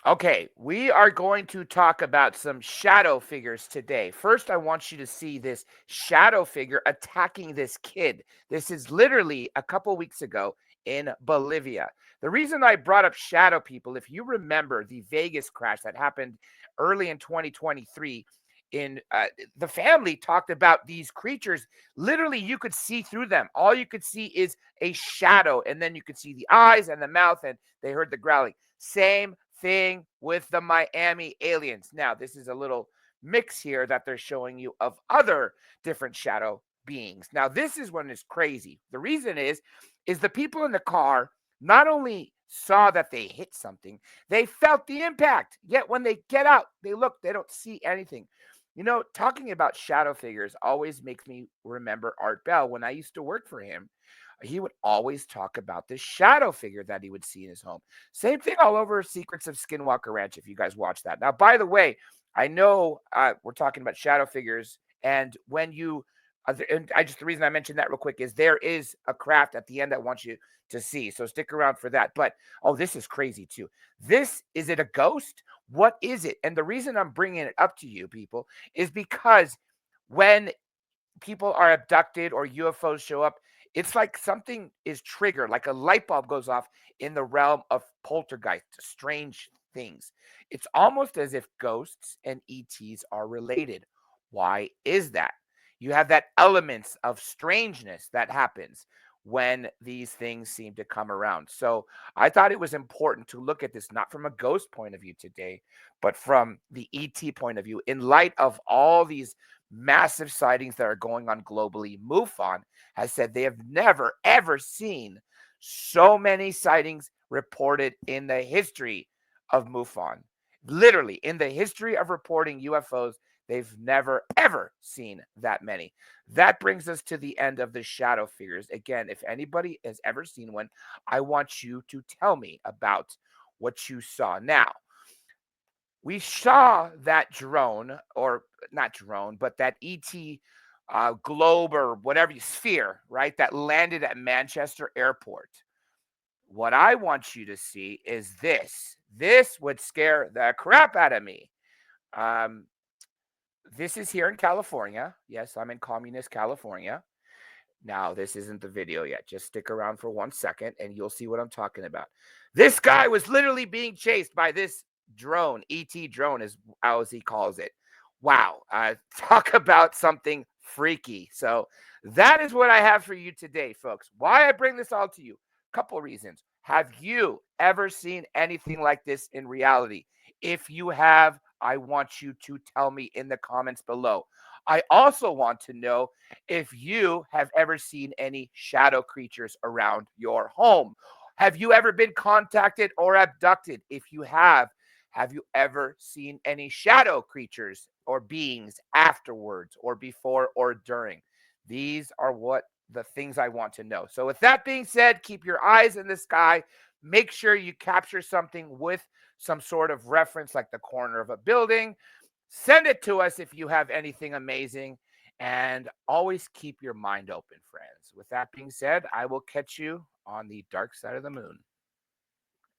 Okay, we are going to talk about some shadow figures today. First, I want you to see this shadow figure attacking this kid. This is literally a couple weeks ago in Bolivia. The reason I brought up shadow people, if you remember the Vegas crash that happened early in 2023, in the family talked about these creatures. Literally, you could see through them. All you could see is a shadow, and then you could see the eyes and the mouth, and they heard the growling. Same thing with the Miami aliens. Now, this is a little mix here that they're showing you of other different shadow beings. Now, this is one is crazy. The reason is the people in the car not only saw that they hit something, they felt the impact. Yet when they get out, they look, they don't see anything. You know, talking about shadow figures always makes me remember Art Bell. When I used to work for him, he would always talk about this shadow figure that he would see in his home. Same thing all over Secrets of Skinwalker Ranch, if you guys watch that. Now, by the way, I know we're talking about shadow figures, and when you, and I just the reason I mentioned that real quick is there is a craft at the end I want you to see. So stick around for that. But oh, this is crazy too. This is it a ghost? What is it? And the reason I'm bringing it up to you people is because when people are abducted or UFOs show up, it's like something is triggered, like a light bulb goes off in the realm of poltergeist, strange things. It's almost as if ghosts and ETs are related. Why is that? You have that elements of strangeness that happens when these things seem to come around. So I thought it was important to look at this not from a ghost point of view today, but from the ET point of view in light of all these massive sightings that are going on globally. MUFON has said they have never, ever seen so many sightings reported in the history of MUFON. Literally, in the history of reporting UFOs, they've never, ever seen that many. That brings us to the end of the shadow figures. Again, if anybody has ever seen one, I want you to tell me about what you saw. Now, we saw that drone, or not drone, but that ET globe or whatever sphere, right? That landed at Manchester Airport. What I want you to see is this. This would scare the crap out of me. Um, this is here in California. Yes, I'm in communist California. Now, this isn't the video yet. Just stick around for 1 second and you'll see what I'm talking about. This guy was literally being chased by this drone, ET drone, is as he calls it. Wow. Talk about something freaky. So, that is what I have for you today, folks. Why I bring this all to you? Couple reasons. Have you ever seen anything like this in reality? If you have, I want you to tell me in the comments below. I also want to know if you have ever seen any shadow creatures around your home. Have you ever been contacted or abducted? If you have you ever seen any shadow creatures or beings afterwards or before or during? These are what the things I want to know. So, with that being said, keep your eyes in the sky. Make sure you capture something with some sort of reference, like the corner of a building. Send it to us if you have anything amazing. And always keep your mind open, friends. With that being said, I will catch you on the dark side of the moon.